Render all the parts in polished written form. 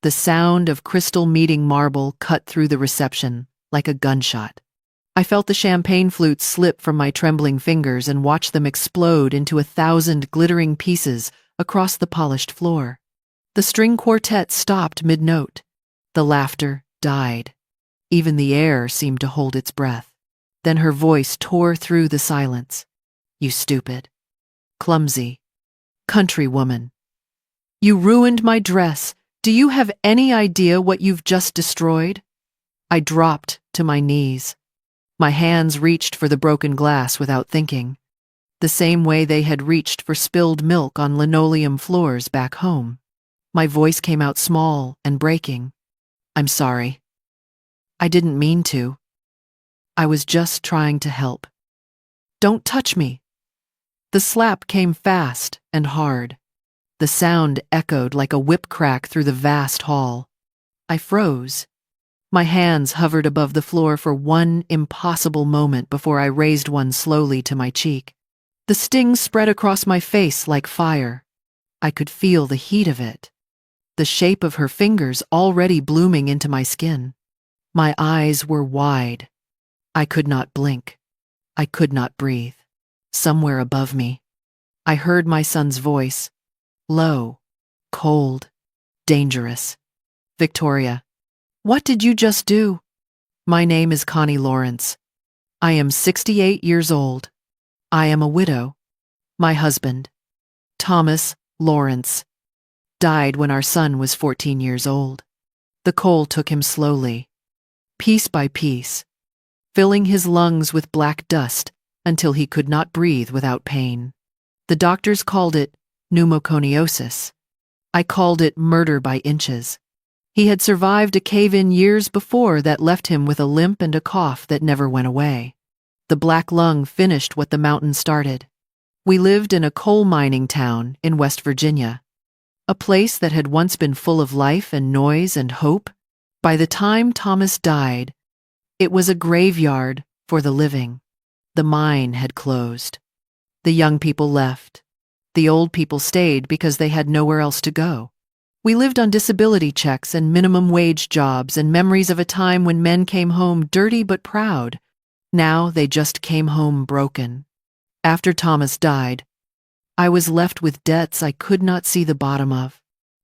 The sound of crystal meeting marble cut through the reception like a gunshot. I felt the champagne flutes slip from my trembling fingers and watched them explode into 1,000 glittering pieces across the polished floor. The string quartet stopped mid-note. The laughter died. Even the air seemed to hold its breath. Then her voice tore through the silence. "You stupid, clumsy, country woman. You ruined my dress. Do you have any idea what you've just destroyed?" I dropped to my knees. My hands reached for the broken glass without thinking, the same way they had reached for spilled milk on linoleum floors back home. My voice came out small and breaking. "I'm sorry. I didn't mean to. I was just trying to help. Don't touch me." The slap came fast and hard. The sound echoed like a whip crack through the vast hall. I froze. My hands hovered above the floor for one impossible moment before I raised one slowly to my cheek. The sting spread across my face like fire. I could feel the heat of it, the shape of her fingers already blooming into my skin. My eyes were wide. I could not blink. I could not breathe. Somewhere above me, I heard my son's voice, low, cold, dangerous. "Victoria, what did you just do?" "My name is Connie Lawrence. I am 68 years old. I am a widow. My husband, Thomas Lawrence, died when our son was 14 years old. The coal took him slowly, piece by piece, filling his lungs with black dust until he could not breathe without pain. The doctors called it pneumoconiosis. I called it murder by inches. He had survived a cave-in years before that left him with a limp and a cough that never went away. The black lung finished what the mountain started. We lived in a coal mining town in West Virginia, a place that had once been full of life and noise and hope. By the time Thomas died, it was a graveyard for the living. The mine had closed. The young people left. The old people stayed because they had nowhere else to go. We lived on disability checks and minimum wage jobs and memories of a time when men came home dirty but proud. Now they just came home broken. After Thomas died, I was left with debts I could not see the bottom of.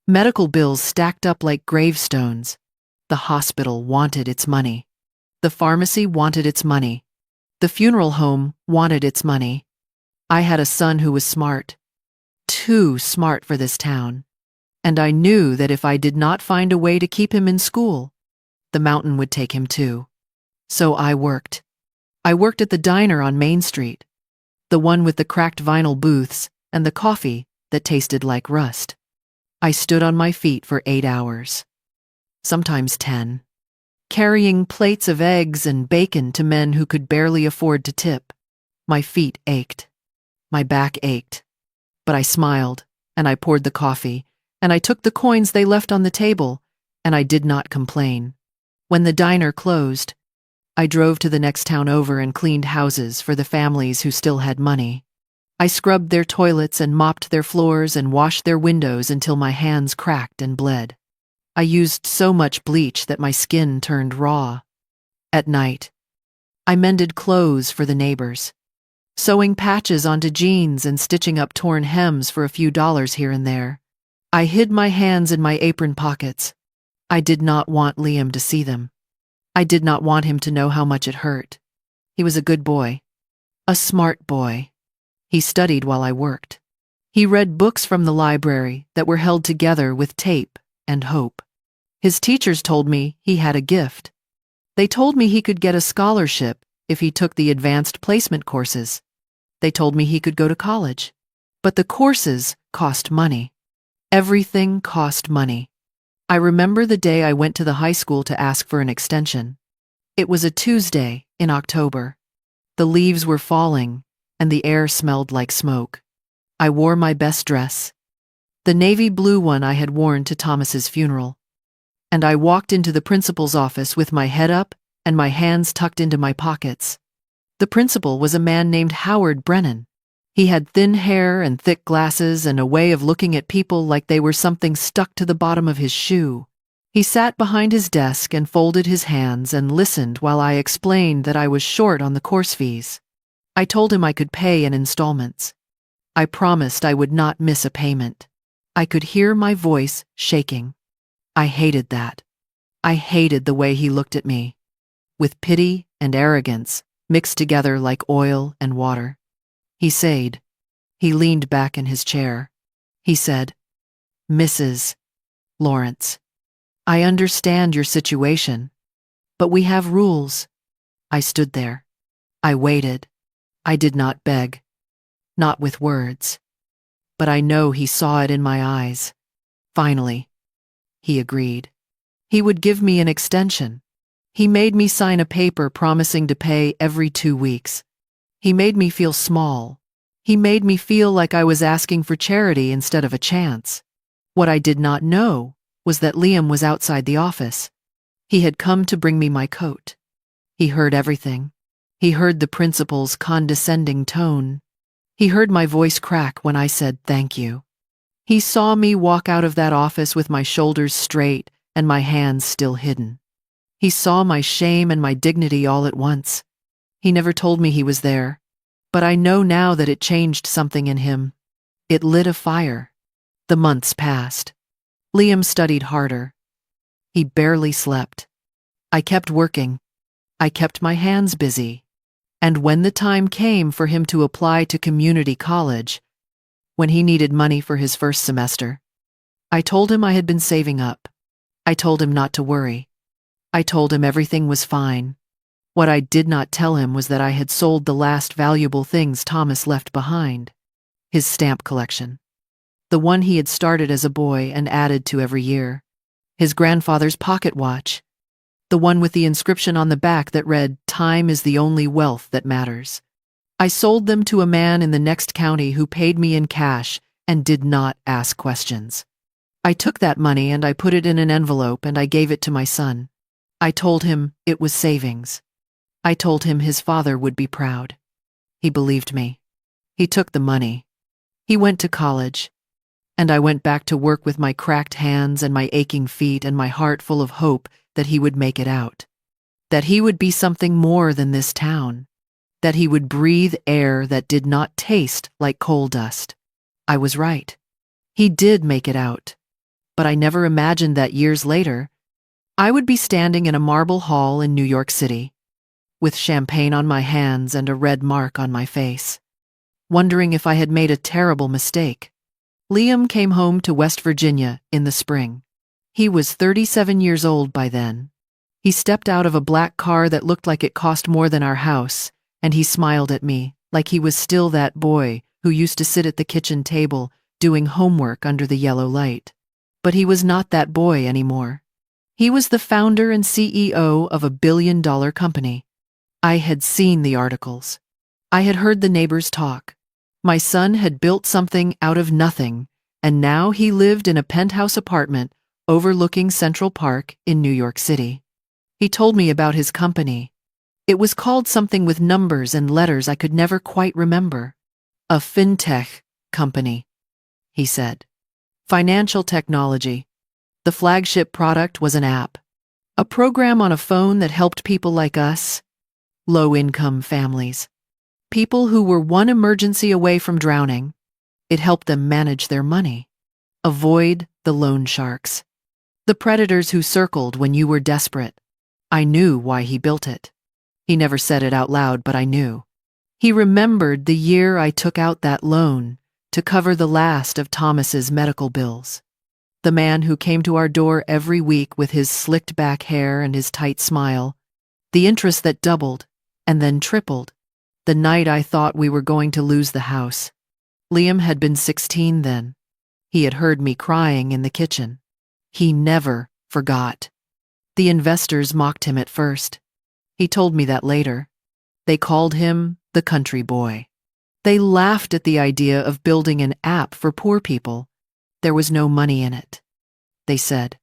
Medical bills stacked up like gravestones. The hospital wanted its money. The pharmacy wanted its money. The funeral home wanted its money. I had a son who was smart, too smart for this town, and I knew that if I did not find a way to keep him in school, the mountain would take him too. So I worked. I worked at the diner on Main Street, the one with the cracked vinyl booths and the coffee that tasted like rust. I stood on my feet for 8 hours, sometimes 10. Carrying plates of eggs and bacon to men who could barely afford to tip. My feet ached. My back ached. But I smiled, and I poured the coffee, and I took the coins they left on the table, and I did not complain. When the diner closed, I drove to the next town over and cleaned houses for the families who still had money. I scrubbed their toilets and mopped their floors and washed their windows until my hands cracked and bled. I used so much bleach that my skin turned raw. At night, I mended clothes for the neighbors, sewing patches onto jeans and stitching up torn hems for a few dollars here and there. I hid my hands in my apron pockets. I did not want Liam to see them. I did not want him to know how much it hurt. He was a good boy, a smart boy. He studied while I worked. He read books from the library that were held together with tape and hope. His teachers told me he had a gift. They told me he could get a scholarship if he took the advanced placement courses. They told me he could go to college. But the courses cost money. Everything cost money. I remember the day I went to the high school to ask for an extension. It was a Tuesday in October. The leaves were falling, and the air smelled like smoke. I wore my best dress, the navy blue one I had worn to Thomas's funeral. And I walked into the principal's office with my head up and my hands tucked into my pockets. The principal was a man named Howard Brennan. He had thin hair and thick glasses and a way of looking at people like they were something stuck to the bottom of his shoe. He sat behind his desk and folded his hands and listened while I explained that I was short on the course fees. I told him I could pay in installments. I promised I would not miss a payment. I could hear my voice shaking. I hated that. I hated the way he looked at me, with pity and arrogance mixed together like oil and water. He said. He leaned back in his chair. He said, "Mrs. Lawrence, I understand your situation, but we have rules." I stood there. I waited. I did not beg. Not with words. But I know he saw it in my eyes. Finally, he agreed. He would give me an extension. He made me sign a paper promising to pay every 2 weeks. He made me feel small. He made me feel like I was asking for charity instead of a chance. What I did not know was that Liam was outside the office. He had come to bring me my coat. He heard everything. He heard the principal's condescending tone. He heard my voice crack when I said thank you. He saw me walk out of that office with my shoulders straight and my hands still hidden. He saw my shame and my dignity all at once. He never told me he was there, but I know now that it changed something in him. It lit a fire. The months passed. Liam studied harder. He barely slept. I kept working. I kept my hands busy. And when the time came for him to apply to community college, when he needed money for his first semester, I told him I had been saving up. I told him not to worry. I told him everything was fine. What I did not tell him was that I had sold the last valuable things Thomas left behind. His stamp collection. The one he had started as a boy and added to every year. His grandfather's pocket watch. The one with the inscription on the back that read, "Time is the only wealth that matters." I sold them to a man in the next county who paid me in cash and did not ask questions. I took that money and I put it in an envelope and I gave it to my son. I told him it was savings. I told him his father would be proud. He believed me. He took the money. He went to college. And I went back to work with my cracked hands and my aching feet and my heart full of hope that he would make it out. That he would be something more than this town. That he would breathe air that did not taste like coal dust. I was right. He did make it out. But I never imagined that years later, I would be standing in a marble hall in New York City, with champagne on my hands and a red mark on my face, wondering if I had made a terrible mistake. Liam came home to West Virginia in the spring. He was 37 years old by then. He stepped out of a black car that looked like it cost more than our house, and he smiled at me, like he was still that boy who used to sit at the kitchen table doing homework under the yellow light. But he was not that boy anymore. He was the founder and CEO of a billion-dollar company. I had seen the articles. I had heard the neighbors talk. My son had built something out of nothing, and now he lived in a penthouse apartment overlooking Central Park in New York City. He told me about his company. It was called something with numbers and letters I could never quite remember. A fintech company, he said. Financial technology. The flagship product was an app. A program on a phone that helped people like us, low-income families. People who were one emergency away from drowning. It helped them manage their money. Avoid the loan sharks. The predators who circled when you were desperate. I knew why he built it. He never said it out loud, but I knew. He remembered the year I took out that loan to cover the last of Thomas's medical bills. The man who came to our door every week with his slicked back hair and his tight smile. The interest that doubled and then tripled. The night I thought we were going to lose the house. Liam had been 16 then. He had heard me crying in the kitchen. He never forgot. The investors mocked him at first. He told me that later. They called him the country boy. They laughed at the idea of building an app for poor people. There was no money in it, they said.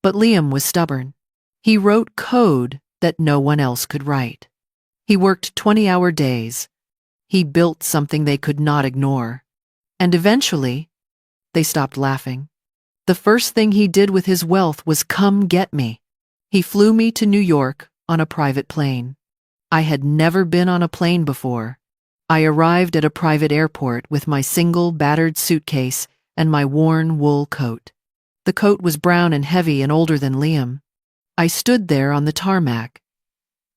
But Liam was stubborn. He wrote code that no one else could write. He worked 20-hour days. He built something they could not ignore. And eventually, they stopped laughing. The first thing he did with his wealth was come get me. He flew me to New York on a private plane. I had never been on a plane before. I arrived at a private airport with my single battered suitcase and my worn wool coat. The coat was brown and heavy and older than Liam. I stood there on the tarmac,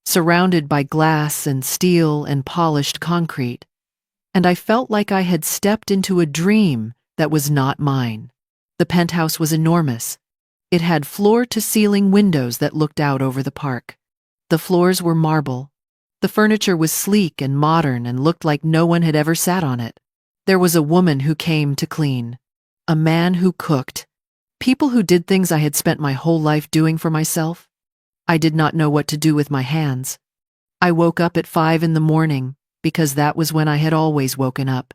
surrounded by glass and steel and polished concrete, and I felt like I had stepped into a dream that was not mine. The penthouse was enormous. It had floor-to-ceiling windows that looked out over the park. The floors were marble. The furniture was sleek and modern and looked like no one had ever sat on it. There was a woman who came to clean, a man who cooked, people who did things I had spent my whole life doing for myself. I did not know what to do with my hands. I woke up at 5 in the morning because that was when I had always woken up.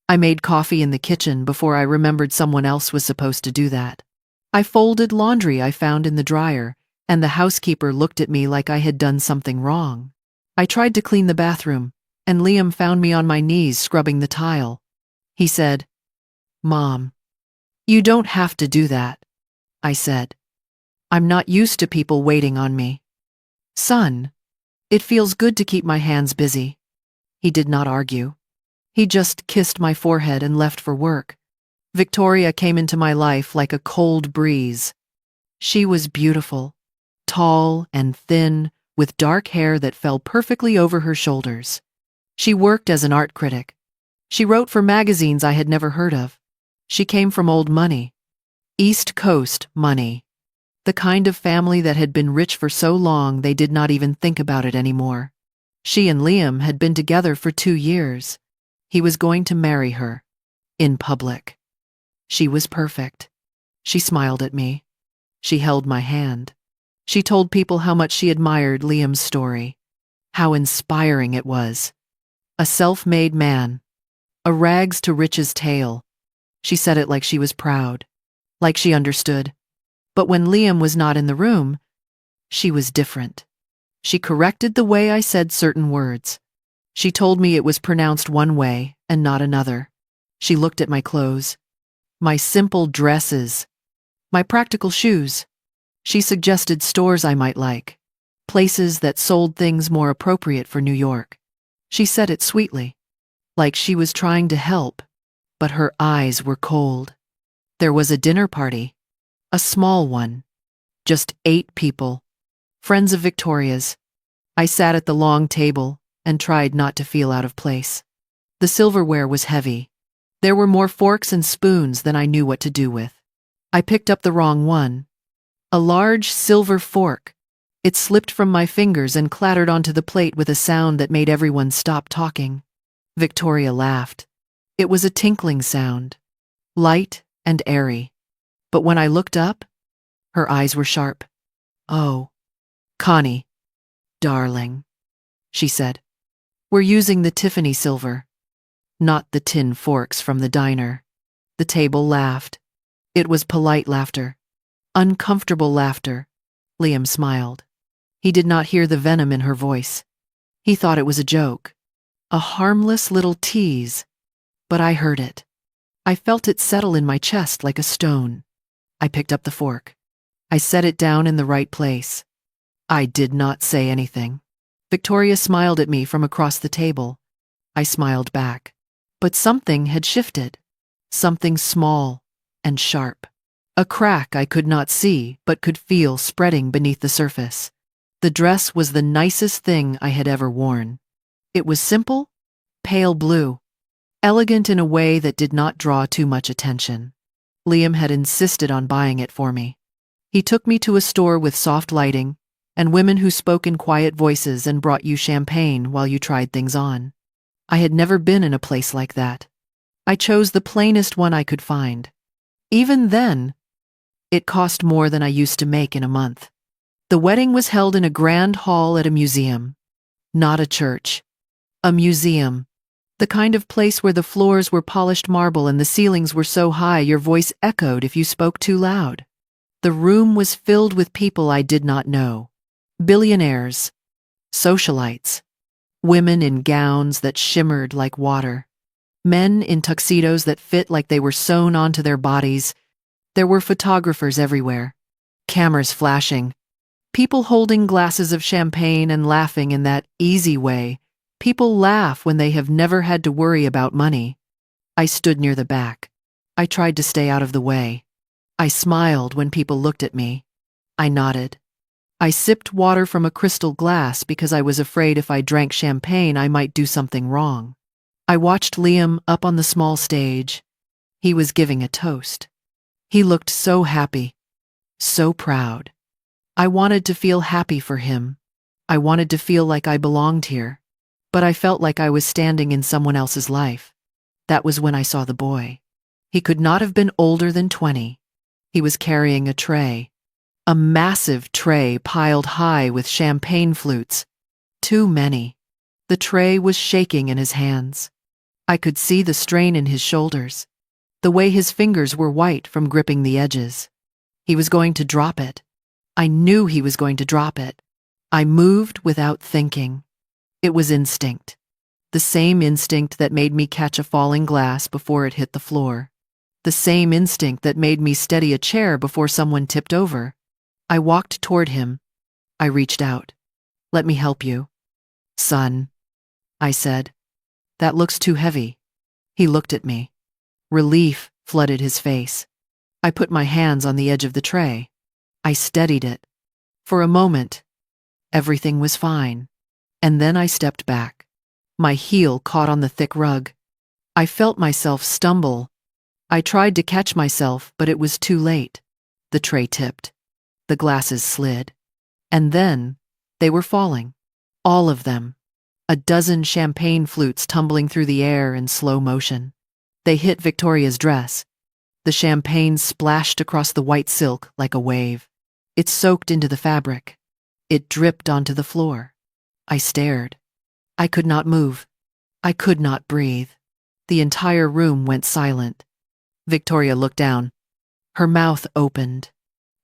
I made coffee in the kitchen before I remembered someone else was supposed to do that. I folded laundry I found in the dryer, and the housekeeper looked at me like I had done something wrong. I tried to clean the bathroom, and Liam found me on my knees scrubbing the tile. He said, "Mom, you don't have to do that," I said. "I'm not used to people waiting on me." "Son, it feels good to keep my hands busy." He did not argue. He just kissed my forehead and left for work. Victoria came into my life like a cold breeze. She was beautiful, tall and thin, with dark hair that fell perfectly over her shoulders. She worked as an art critic. She wrote for magazines I had never heard of. She came from old money. East Coast money. The kind of family that had been rich for so long they did not even think about it anymore. She and Liam had been together for 2 years. He was going to marry her. In public. She was perfect. She smiled at me. She held my hand. She told people how much she admired Liam's story. How inspiring it was. A self-made man. A rags-to-riches tale. She said it like she was proud. Like she understood. But when Liam was not in the room, she was different. She corrected the way I said certain words. She told me it was pronounced one way and not another. She looked at my clothes. My simple dresses. My practical shoes. She suggested stores I might like. Places that sold things more appropriate for New York. She said it sweetly. Like she was trying to help. But her eyes were cold. There was a dinner party. A small one. Just 8 people. Friends of Victoria's. I sat at the long table and tried not to feel out of place. The silverware was heavy. There were more forks and spoons than I knew what to do with. I picked up the wrong one. A large silver fork. It slipped from my fingers and clattered onto the plate with a sound that made everyone stop talking. Victoria laughed. It was a tinkling sound. Light and airy. But when I looked up, her eyes were sharp. "Oh, Connie, darling," she said. "We're using the Tiffany silver, not the tin forks from the diner." The table laughed. It was polite laughter. Uncomfortable laughter. Liam smiled. He did not hear the venom in her voice. He thought it was a joke. A harmless little tease. But I heard it. I felt it settle in my chest like a stone. I picked up the fork. I set it down in the right place. I did not say anything. Victoria smiled at me from across the table. I smiled back. But something had shifted. Something small and sharp. A crack I could not see but could feel spreading beneath the surface. The dress was the nicest thing I had ever worn. It was simple, pale blue, elegant in a way that did not draw too much attention. Liam had insisted on buying it for me. He took me to a store with soft lighting and women who spoke in quiet voices and brought you champagne while you tried things on. I had never been in a place like that. I chose the plainest one I could find. Even then, it cost more than I used to make in a month. The wedding was held in a grand hall at a museum. Not a church. A museum. The kind of place where the floors were polished marble and the ceilings were so high your voice echoed if you spoke too loud. The room was filled with people I did not know. Billionaires. Socialites. Women in gowns that shimmered like water. Men in tuxedos that fit like they were sewn onto their bodies. There were photographers everywhere, cameras flashing, people holding glasses of champagne and laughing in that easy way. People laugh when they have never had to worry about money. I stood near the back. I tried to stay out of the way. I smiled when people looked at me. I nodded. I sipped water from a crystal glass because I was afraid if I drank champagne I might do something wrong. I watched Liam up on the small stage. He was giving a toast. He looked so happy, so proud. I wanted to feel happy for him. I wanted to feel like I belonged here. But I felt like I was standing in someone else's life. That was when I saw the boy. He could not have been older than 20. He was carrying a tray. A massive tray piled high with champagne flutes. Too many. The tray was shaking in his hands. I could see the strain in his shoulders, the way his fingers were white from gripping the edges. He was going to drop it. I knew he was going to drop it. I moved without thinking. It was instinct. The same instinct that made me catch a falling glass before it hit the floor. The same instinct that made me steady a chair before someone tipped over. I walked toward him. I reached out. "Let me help you." "Son," I said. "That looks too heavy." He looked at me. Relief flooded his face. I put my hands on the edge of the tray. I steadied it. For a moment, everything was fine. And then I stepped back. My heel caught on the thick rug. I felt myself stumble. I tried to catch myself, but it was too late. The tray tipped. The glasses slid. And then, they were falling. All of them. A dozen champagne flutes tumbling through the air in slow motion. They hit Victoria's dress. The champagne splashed across the white silk like a wave. It soaked into the fabric. It dripped onto the floor. I stared. I could not move. I could not breathe. The entire room went silent. Victoria looked down. Her mouth opened.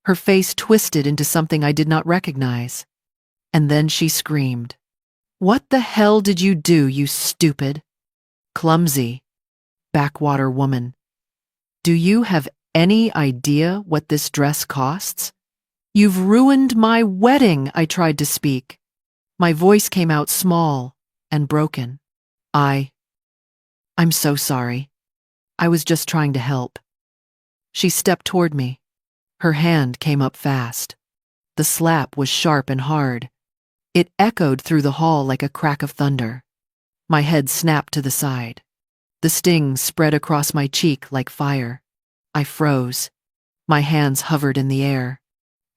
Her face twisted into something I did not recognize. And then she screamed. "What the hell did you do, you stupid, clumsy, backwater woman? Do you have any idea what this dress costs? You've ruined my wedding," I tried to speak. My voice came out small and broken. I'm so sorry. I was just trying to help." She stepped toward me. Her hand came up fast. The slap was sharp and hard. It echoed through the hall like a crack of thunder. My head snapped to the side. The sting spread across my cheek like fire. I froze. My hands hovered in the air.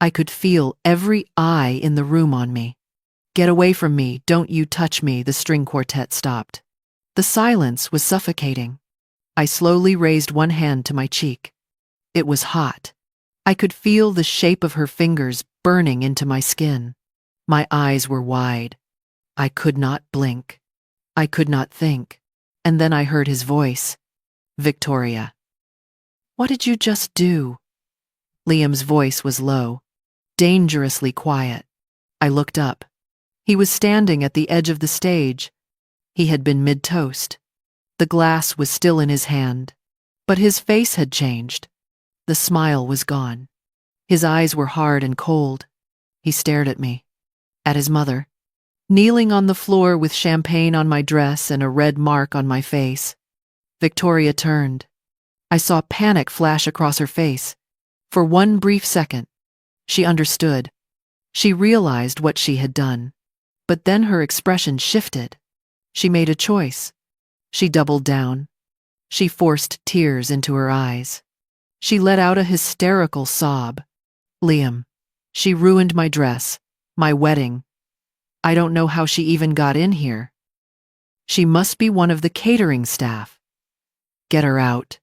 I could feel every eye in the room on me. "Get away from me, don't you touch me," the string quartet stopped. The silence was suffocating. I slowly raised one hand to my cheek. It was hot. I could feel the shape of her fingers burning into my skin. My eyes were wide. I could not blink. I could not think. And then I heard his voice. "Victoria." "What did you just do?" Liam's voice was low, dangerously quiet. I looked up. He was standing at the edge of the stage. He had been mid-toast. The glass was still in his hand. But his face had changed. The smile was gone. His eyes were hard and cold. He stared at me. At his mother. Kneeling on the floor with champagne on my dress and a red mark on my face. Victoria turned. I saw panic flash across her face. For one brief second, she understood. She realized what she had done. But then her expression shifted. She made a choice. She doubled down. She forced tears into her eyes. She let out a hysterical sob. "Liam, she ruined my dress, my wedding. I don't know how she even got in here. She must be one of the catering staff. Get her out."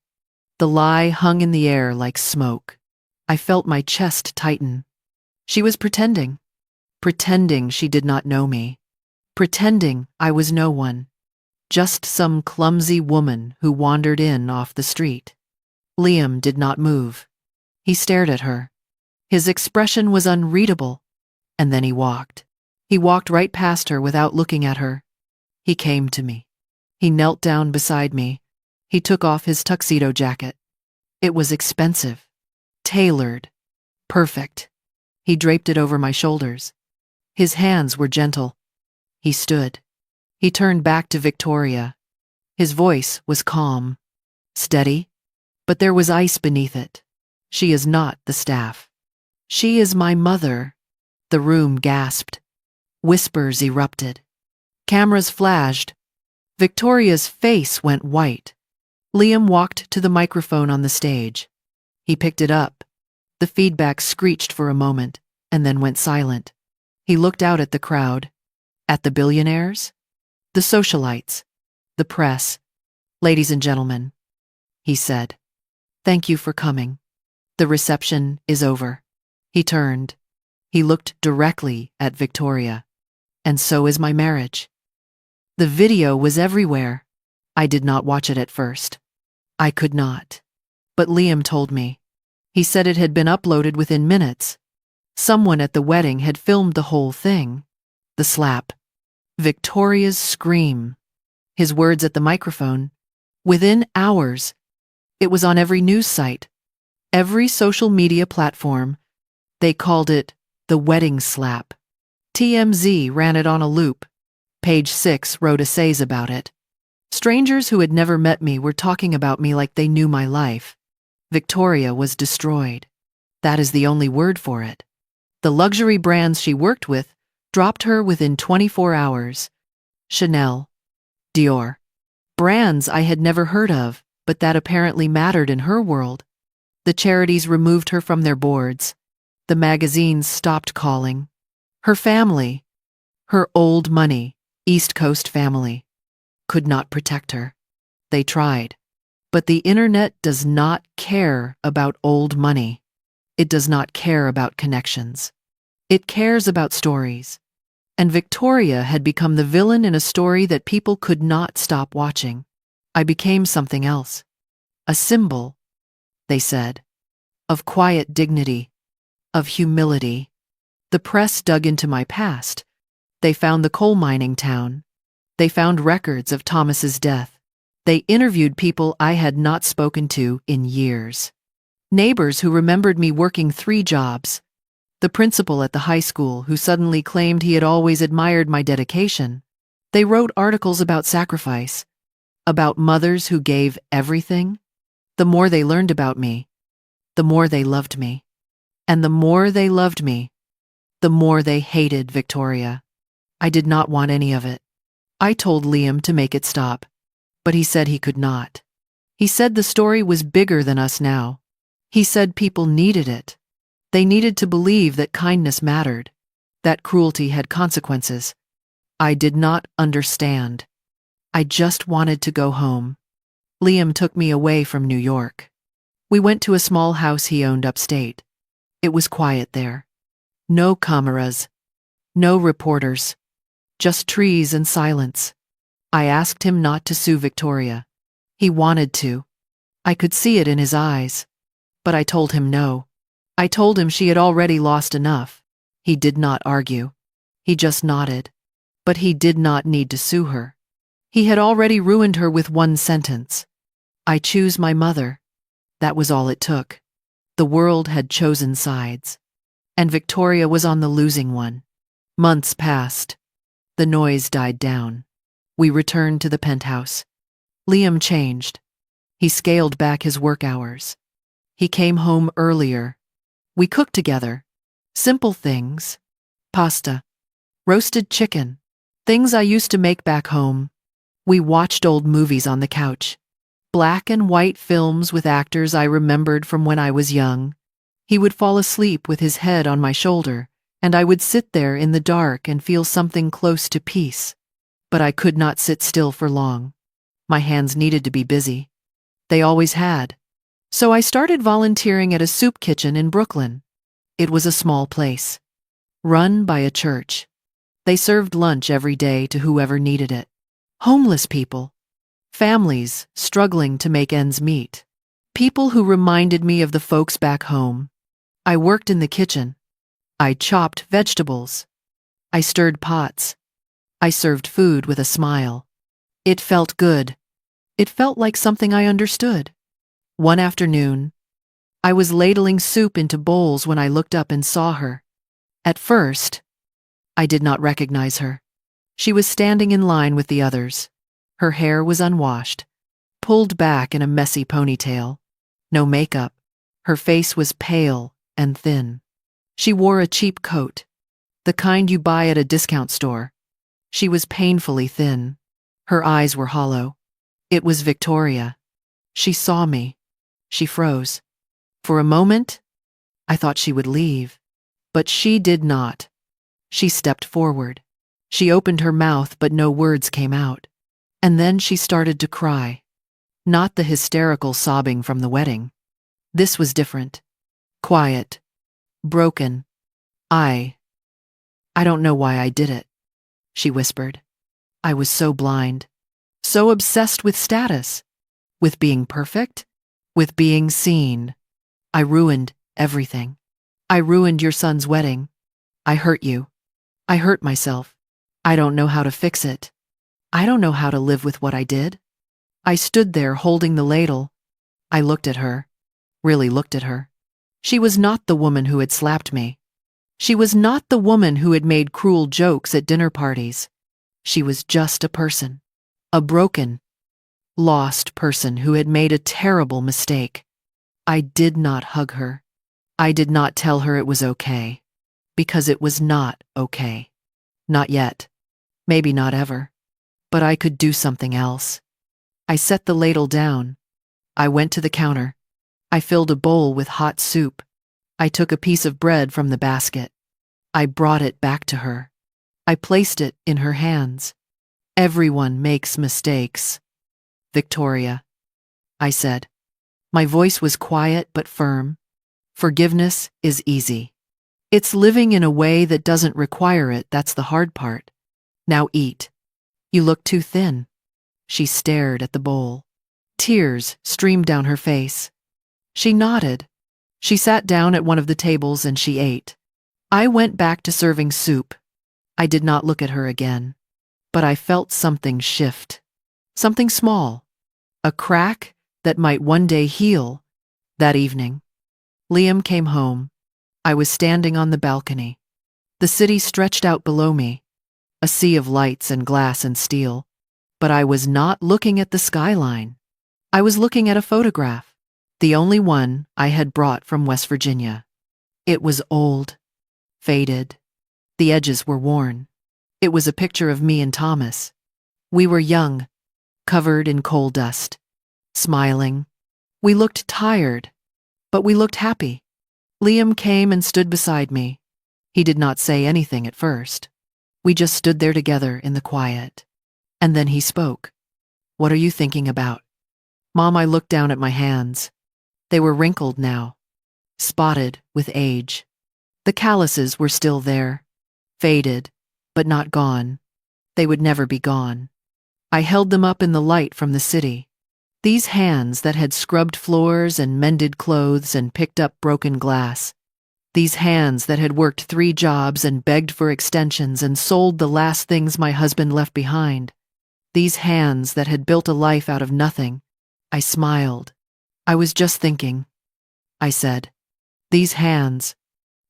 The lie hung in the air like smoke. I felt my chest tighten. She was pretending. Pretending she did not know me. Pretending I was no one. Just some clumsy woman who wandered in off the street. Liam did not move. He stared at her. His expression was unreadable. And then he walked. He walked right past her without looking at her. He came to me. He knelt down beside me. He took off his tuxedo jacket. It was expensive. Tailored. Perfect. He draped it over my shoulders. His hands were gentle. He stood. He turned back to Victoria. His voice was calm, steady, but there was ice beneath it. She is not the staff. She is my mother. The room gasped. Whispers erupted. Cameras flashed. Victoria's face went white. Liam walked to the microphone on the stage. He picked it up. The feedback screeched for a moment, and then went silent. He looked out at the crowd. At the billionaires? The socialites? The press? Ladies and gentlemen, he said, thank you for coming. The reception is over. He turned. He looked directly at Victoria. And so is my marriage. The video was everywhere. I did not watch it at first. I could not. But Liam told me. He said it had been uploaded within minutes. Someone at the wedding had filmed the whole thing. The slap. Victoria's scream. His words at the microphone. Within hours. It was on every news site. Every social media platform. They called it the wedding slap. TMZ ran it on a loop. Page 6 wrote essays about it. Strangers who had never met me were talking about me like they knew my life. Victoria was destroyed. That is the only word for it. The luxury brands she worked with dropped her within 24 hours. Chanel, Dior. Brands I had never heard of, but that apparently mattered in her world. The charities removed her from their boards. The magazines stopped calling. Her family, her old money, East Coast family, could not protect her. They tried. But the internet does not care about old money. It does not care about connections. It cares about stories. And Victoria had become the villain in a story that people could not stop watching. I became something else. A symbol, they said, of quiet dignity, of humility. The press dug into my past. They found the coal mining town. They found records of Thomas's death. They interviewed people I had not spoken to in years. Neighbors who remembered me working 3 jobs. The principal at the high school who suddenly claimed he had always admired my dedication. They wrote articles about sacrifice, about mothers who gave everything. The more they learned about me, the more they loved me. And the more they loved me, the more they hated Victoria. I did not want any of it. I told Liam to make it stop, but he said he could not. He said the story was bigger than us now. He said people needed it. They needed to believe that kindness mattered, that cruelty had consequences. I did not understand. I just wanted to go home. Liam took me away from New York. We went to a small house he owned upstate. It was quiet there. No cameras. No reporters. Just trees and silence. I asked him not to sue Victoria. He wanted to. I could see it in his eyes. But I told him no. I told him she had already lost enough. He did not argue. He just nodded. But he did not need to sue her. He had already ruined her with one sentence. I choose my mother. That was all it took. The world had chosen sides. And Victoria was on the losing one. Months passed. The noise died down. We returned to the penthouse. Liam changed. He scaled back his work hours. He came home earlier. We cooked together. Simple things. Pasta. Roasted chicken. Things I used to make back home. We watched old movies on the couch. Black and white films with actors I remembered from when I was young. He would fall asleep with his head on my shoulder, and I would sit there in the dark and feel something close to peace. But I could not sit still for long. My hands needed to be busy. They always had. So I started volunteering at a soup kitchen in Brooklyn. It was a small place, run by a church. They served lunch every day to whoever needed it. Homeless people. Families struggling to make ends meet. People who reminded me of the folks back home. I worked in the kitchen. I chopped vegetables. I stirred pots. I served food with a smile. It felt good. It felt like something I understood. One afternoon, I was ladling soup into bowls when I looked up and saw her. At first, I did not recognize her. She was standing in line with the others. Her hair was unwashed, pulled back in a messy ponytail. No makeup. Her face was pale and thin. She wore a cheap coat, the kind you buy at a discount store. She was painfully thin. Her eyes were hollow. It was Victoria. She saw me. She froze. For a moment, I thought she would leave. But she did not. She stepped forward. She opened her mouth, but no words came out. And then she started to cry. Not the hysterical sobbing from the wedding. This was different. Quiet. Broken. I don't know why I did it, she whispered. I was so blind. So obsessed with status. With being perfect. With being seen. I ruined everything. I ruined your son's wedding. I hurt you. I hurt myself. I don't know how to fix it. I don't know how to live with what I did. I stood there holding the ladle. I looked at her. Really looked at her. She was not the woman who had slapped me. She was not the woman who had made cruel jokes at dinner parties. She was just a person. A broken, lost person who had made a terrible mistake. I did not hug her. I did not tell her it was okay. Because it was not okay. Not yet. Maybe not ever. But I could do something else. I set the ladle down. I went to the counter. I filled a bowl with hot soup. I took a piece of bread from the basket. I brought it back to her. I placed it in her hands. Everyone makes mistakes. Victoria, I said. My voice was quiet but firm. Forgiveness is easy. It's living in a way that doesn't require it that's the hard part. Now eat. You look too thin. She stared at the bowl. Tears streamed down her face. She nodded. She sat down at one of the tables and she ate. I went back to serving soup. I did not look at her again. But I felt something shift. Something small. A crack that might one day heal. That evening, Liam came home. I was standing on the balcony. The city stretched out below me, a sea of lights and glass and steel. But I was not looking at the skyline. I was looking at a photograph, the only one I had brought from West Virginia. It was old, faded. The edges were worn. It was a picture of me and Thomas. We were young, covered in coal dust, smiling. We looked tired, but we looked happy. Liam came and stood beside me. He did not say anything at first. We just stood there together in the quiet. And then he spoke. What are you thinking about? Mom, I looked down at my hands. They were wrinkled now, spotted with age. The calluses were still there, faded, but not gone. They would never be gone. I held them up in the light from the city. These hands that had scrubbed floors and mended clothes and picked up broken glass. These hands that had worked 3 jobs and begged for extensions and sold the last things my husband left behind. These hands that had built a life out of nothing. I smiled. I was just thinking. I said, these hands,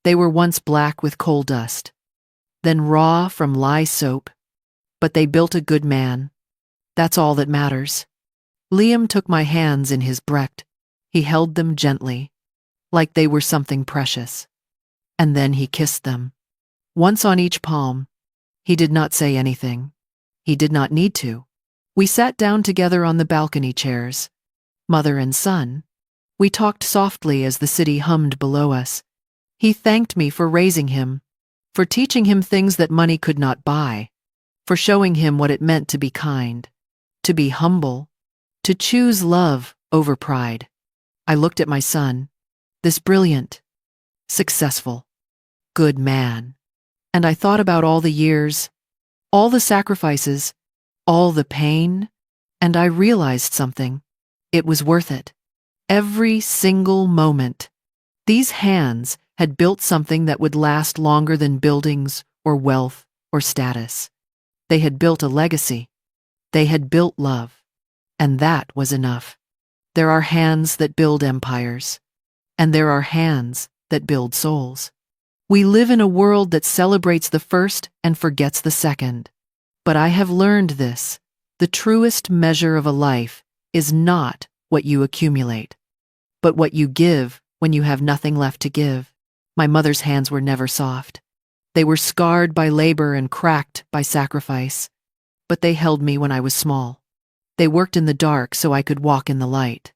they were once black with coal dust, then raw from lye soap, but they built a good man. That's all that matters. Liam took my hands in his brecht. He held them gently, like they were something precious. And then he kissed them, once on each palm. He did not say anything. He did not need to. We sat down together on the balcony chairs, mother and son. We talked softly as the city hummed below us. He thanked me for raising him, for teaching him things that money could not buy, for showing him what it meant to be kind, to be humble, to choose love over pride. I looked at my son, this brilliant, successful, good man, and I thought about all the years, all the sacrifices, all the pain, and I realized something. It was worth it. Every single moment. These hands had built something that would last longer than buildings or wealth or status. They had built a legacy. They had built love. And that was enough. There are hands that build empires. And there are hands that build souls. We live in a world that celebrates the first and forgets the second. But I have learned this: the truest measure of a life is not what you accumulate, but what you give when you have nothing left to give. My mother's hands were never soft. They were scarred by labor and cracked by sacrifice. But they held me when I was small. They worked in the dark so I could walk in the light.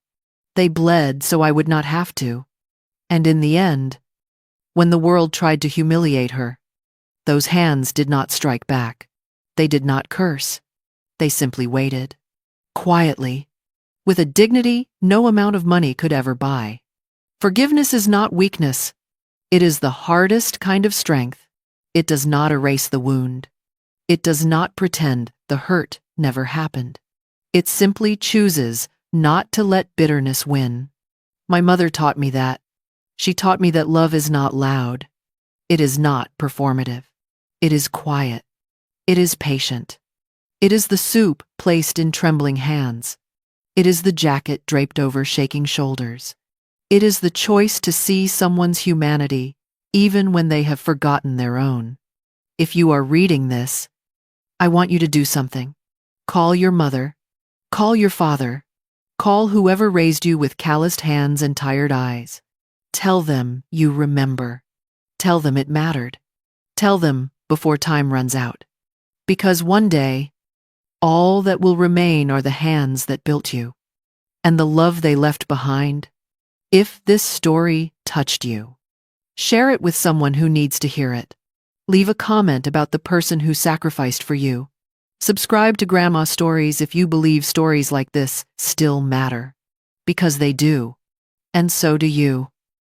They bled so I would not have to. And in the end, when the world tried to humiliate her, those hands did not strike back. They did not curse. They simply waited. Quietly, with a dignity no amount of money could ever buy. Forgiveness is not weakness. It is the hardest kind of strength. It does not erase the wound. It does not pretend the hurt never happened. It simply chooses not to let bitterness win. My mother taught me that. She taught me that love is not loud. It is not performative. It is quiet. It is patient. It is the soup placed in trembling hands. It is the jacket draped over shaking shoulders. It is the choice to see someone's humanity, even when they have forgotten their own. If you are reading this, I want you to do something. Call your mother. Call your father. Call whoever raised you with calloused hands and tired eyes. Tell them you remember. Tell them it mattered. Tell them before time runs out. Because one day, all that will remain are the hands that built you, and the love they left behind. If this story touched you, share it with someone who needs to hear it. Leave a comment about the person who sacrificed for you. Subscribe to Grandma Stories if you believe stories like this still matter. Because they do. And so do you.